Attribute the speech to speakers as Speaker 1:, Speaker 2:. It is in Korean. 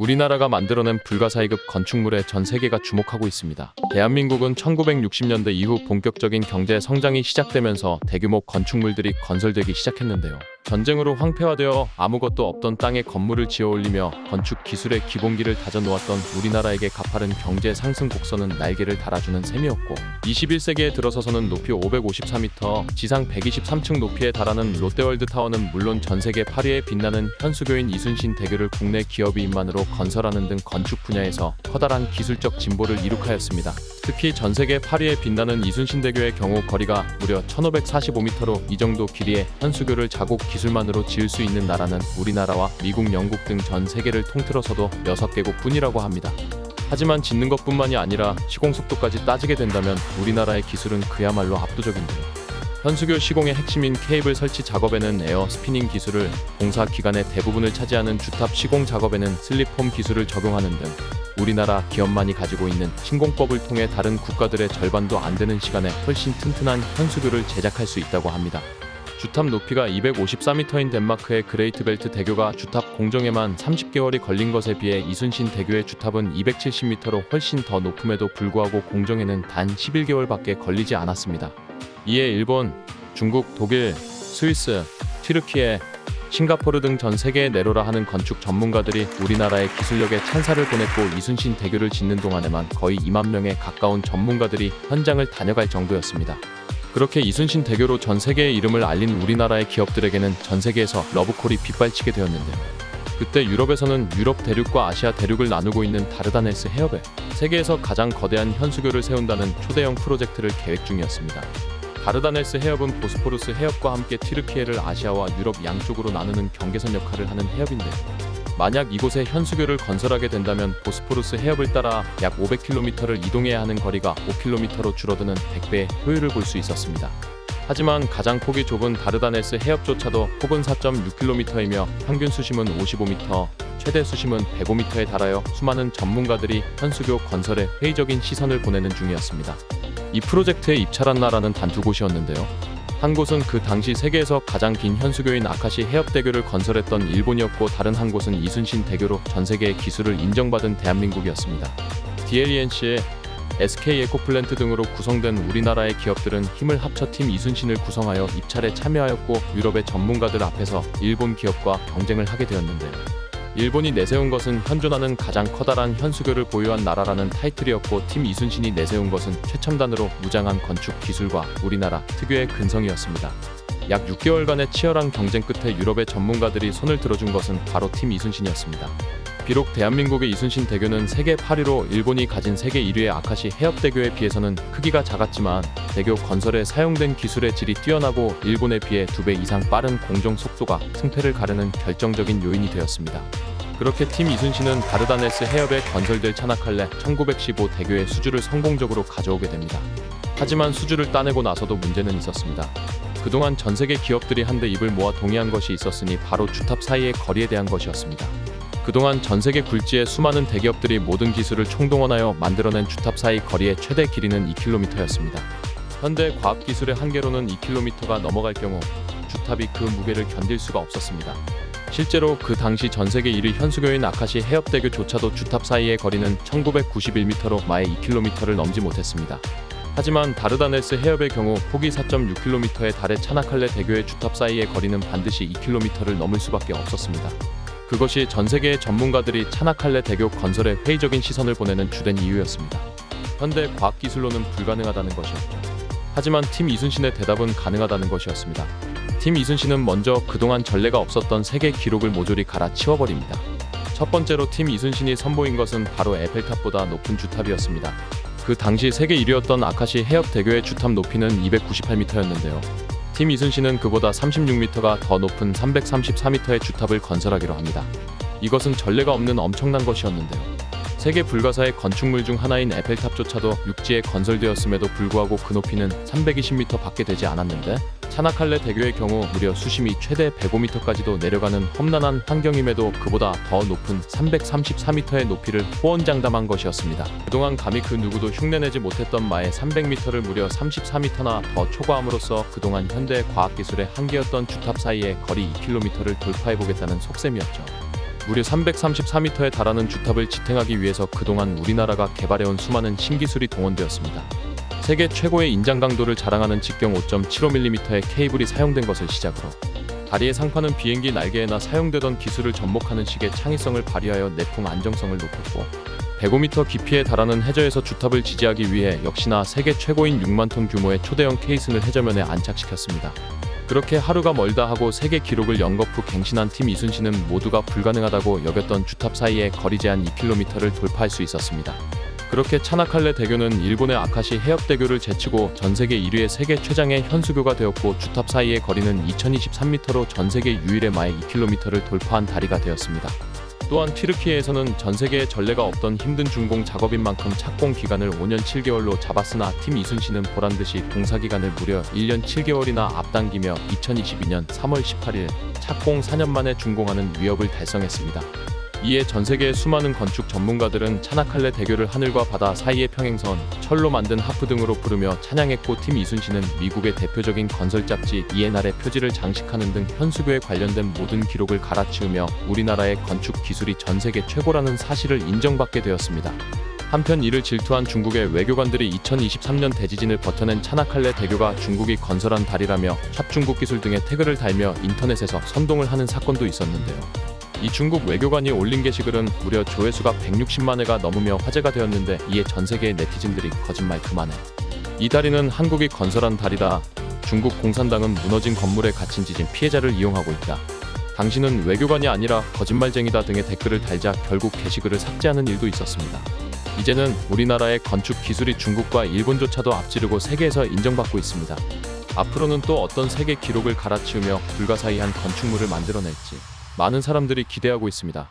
Speaker 1: 우리나라가 만들어낸 불가사의급 건축물에 전 세계가 주목하고 있습니다. 대한민국은 1960년대 이후 본격적인 경제 성장이 시작되면서 대규모 건축물들이 건설되기 시작했는데요. 전쟁으로 황폐화되어 아무것도 없던 땅에 건물을 지어올리며 건축 기술의 기본기를 다져놓았던 우리나라에게 가파른 경제 상승 곡선은 날개를 달아주는 셈이었고, 21세기에 들어서서는 높이 554m, 지상 123층 높이에 달하는 롯데월드타워는 물론 전세계 8위에 빛나는 현수교인 이순신 대교를 국내 기업이인만으로 건설하는 등 건축 분야에서 커다란 기술적 진보를 이룩하였습니다. 특히 전세계 8위에 빛나는 이순신 대교의 경우 거리가 무려 1545m로 이 정도 길이의 현수교를 자국 기술만으로 지을 수 있는 나라는 우리나라와 미국, 영국 등 전 세계를 통틀어서도 6개국 뿐이라고 합니다. 하지만 짓는 것뿐만이 아니라 시공 속도까지 따지게 된다면 우리나라의 기술은 그야말로 압도적인데요. 현수교 시공의 핵심인 케이블 설치 작업에는 에어 스피닝 기술을, 공사 기간의 대부분을 차지하는 주탑 시공 작업에는 슬립폼 기술을 적용하는 등 우리나라 기업만이 가지고 있는 신공법을 통해 다른 국가들의 절반도 안 되는 시간에 훨씬 튼튼한 현수교를 제작할 수 있다고 합니다. 주탑 높이가 254m인 덴마크의 그레이트벨트 대교가 주탑 공정에만 30개월이 걸린 것에 비해 이순신 대교의 주탑은 270m로 훨씬 더 높음에도 불구하고 공정에는 단 11개월밖에 걸리지 않았습니다. 이에 일본, 중국, 독일, 스위스, 튀르키예, 싱가포르 등 전 세계에 내로라 하는 건축 전문가들이 우리나라의 기술력에 찬사를 보냈고, 이순신 대교를 짓는 동안에만 거의 2만 명에 가까운 전문가들이 현장을 다녀갈 정도였습니다. 그렇게 이순신 대교로 전 세계의 이름을 알린 우리나라의 기업들에게는 전 세계에서 러브콜이 빗발치게 되었는데요. 그때 유럽에서는 유럽 대륙과 아시아 대륙을 나누고 있는 다르다네스 해협에 세계에서 가장 거대한 현수교를 세운다는 초대형 프로젝트를 계획 중이었습니다. 다르다네스 해협은 보스포루스 해협과 함께 튀르키예를 아시아와 유럽 양쪽으로 나누는 경계선 역할을 하는 해협인데요. 만약 이곳에 현수교를 건설하게 된다면 보스포루스 해협을 따라 약 500km를 이동해야 하는 거리가 5km로 줄어드는 100배의 효율을 볼 수 있었습니다. 하지만 가장 폭이 좁은 다르다네스 해협조차도 폭은 4.6km이며 평균 수심은 55m, 최대 수심은 105m에 달하여 수많은 전문가들이 현수교 건설에 회의적인 시선을 보내는 중이었습니다. 이 프로젝트에 입찰한 나라는 단 2곳이었는데요. 한 곳은 그 당시 세계에서 가장 긴 현수교인 아카시 해협대교를 건설했던 일본이었고, 다른 한 곳은 이순신 대교로 전 세계의 기술을 인정받은 대한민국이었습니다. DLENC, SK 에코플랜트 등으로 구성된 우리나라의 기업들은 힘을 합쳐 팀 이순신을 구성하여 입찰에 참여하였고, 유럽의 전문가들 앞에서 일본 기업과 경쟁을 하게 되었는데요. 일본이 내세운 것은 현존하는 가장 커다란 현수교를 보유한 나라라는 타이틀이었고, 팀 이순신이 내세운 것은 최첨단으로 무장한 건축 기술과 우리나라 특유의 근성이었습니다. 약 6개월간의 치열한 경쟁 끝에 유럽의 전문가들이 손을 들어준 것은 바로 팀 이순신이었습니다. 비록 대한민국의 이순신 대교는 세계 8위로 일본이 가진 세계 1위의 아카시 해협대교에 비해서는 크기가 작았지만, 대교 건설에 사용된 기술의 질이 뛰어나고 일본에 비해 2배 이상 빠른 공정 속도가 승패를 가르는 결정적인 요인이 되었습니다. 그렇게 팀 이순신은 다르다네스 해협에 건설될 차나칼레 1915 대교의 수주를 성공적으로 가져오게 됩니다. 하지만 수주를 따내고 나서도 문제는 있었습니다. 그동안 전 세계 기업들이 한데 입을 모아 동의한 것이 있었으니 바로 주탑 사이의 거리에 대한 것이었습니다. 그동안 전 세계 굴지의 수많은 대기업들이 모든 기술을 총동원하여 만들어낸 주탑 사이 거리의 최대 길이는 2km였습니다. 현대 과학기술의 한계로는 2km가 넘어갈 경우 주탑이 그 무게를 견딜 수가 없었습니다. 실제로 그 당시 전 세계 1위 현수교인 아카시 해협대교조차도 주탑 사이의 거리는 1991m로 마에 2km를 넘지 못했습니다. 하지만 다르다네스 해협의 경우 폭이 4.6km에 달해 차나칼레 대교의 주탑 사이의 거리는 반드시 2km를 넘을 수밖에 없었습니다. 그것이 전 세계의 전문가들이 차나칼레 대교 건설에 회의적인 시선을 보내는 주된 이유였습니다. 현대 과학기술로는 불가능하다는 것이었죠. 하지만 팀 이순신의 대답은 가능하다는 것이었습니다. 팀 이순신은 먼저 그동안 전례가 없었던 세계 기록을 모조리 갈아치워버립니다. 첫 번째로 팀 이순신이 선보인 것은 바로 에펠탑보다 높은 주탑이었습니다. 그 당시 세계 1위였던 아카시 해협대교의 주탑 높이는 298m였는데요. 팀 이순신은 그보다 36m가 더 높은 334m의 주탑을 건설하기로 합니다. 이것은 전례가 없는 엄청난 것이었는데요. 세계 불가사의 건축물 중 하나인 에펠탑조차도 육지에 건설되었음에도 불구하고 그 높이는 320m 밖에 되지 않았는데, 차나칼레 대교의 경우 무려 수심이 최대 105m까지도 내려가는 험난한 환경임에도 그보다 더 높은 334m의 높이를 호언장담한 것이었습니다. 그동안 감히 그 누구도 흉내내지 못했던 마의 300m를 무려 34m나 더 초과함으로써 그동안 현대 과학기술의 한계였던 주탑 사이의 거리 2km를 돌파해보겠다는 속셈이었죠. 무려 334m에 달하는 주탑을 지탱하기 위해서 그동안 우리나라가 개발해온 수많은 신기술이 동원되었습니다. 세계 최고의 인장 강도를 자랑하는 직경 5.75mm의 케이블이 사용된 것을 시작으로 다리의 상판은 비행기 날개에나 사용되던 기술을 접목하는 식의 창의성을 발휘하여 내풍 안정성을 높였고 105m 깊이에 달하는 해저에서 주탑을 지지하기 위해 역시나 세계 최고인 6만 톤 규모의 초대형 케이슨을 해저면에 안착시켰습니다. 그렇게 하루가 멀다 하고 세계 기록을 연겁 후 갱신한 팀 이순신은 모두가 불가능하다고 여겼던 주탑 사이의 거리 제한 2km를 돌파할 수 있었습니다. 그렇게 차나칼레 대교는 일본의 아카시 해협대교를 제치고 전세계 1위의 세계 최장의 현수교가 되었고 주탑 사이의 거리는 2023m로 전세계 유일의 마일 2km를 돌파한 다리가 되었습니다. 또한 튀르키예에서는 전세계에 전례가 없던 힘든 준공 작업인 만큼 착공 기간을 5년 7개월로 잡았으나 팀 이순신은 보란듯이 공사기간을 무려 1년 7개월이나 앞당기며 2022년 3월 18일 착공 4년 만에 준공하는 위협을 달성했습니다. 이에 전세계의 수많은 건축 전문가들은 차나칼레 대교를 하늘과 바다 사이의 평행선, 철로 만든 하프 등으로 부르며 찬양했고 팀 이순신은 미국의 대표적인 건설 잡지 ENR의 표지를 장식하는 등 현수교에 관련된 모든 기록을 갈아치우며 우리나라의 건축 기술이 전세계 최고라는 사실을 인정받게 되었습니다. 한편 이를 질투한 중국의 외교관들이 2023년 대지진을 버텨낸 차나칼레 대교가 중국이 건설한 다리라며 샵중국 기술 등의 태그를 달며 인터넷에서 선동을 하는 사건도 있었는데요. 이 중국 외교관이 올린 게시글은 무려 조회수가 160만 회가 넘으며 화제가 되었는데 이에 전세계의 네티즌들이 거짓말 그만해. 이 다리는 한국이 건설한 다리다. 중국 공산당은 무너진 건물에 갇힌 지진 피해자를 이용하고 있다. 당신은 외교관이 아니라 거짓말쟁이다 등의 댓글을 달자 결국 게시글을 삭제하는 일도 있었습니다. 이제는 우리나라의 건축 기술이 중국과 일본조차도 앞지르고 세계에서 인정받고 있습니다. 앞으로는 또 어떤 세계 기록을 갈아치우며 불가사의한 건축물을 만들어낼지 많은 사람들이 기대하고 있습니다.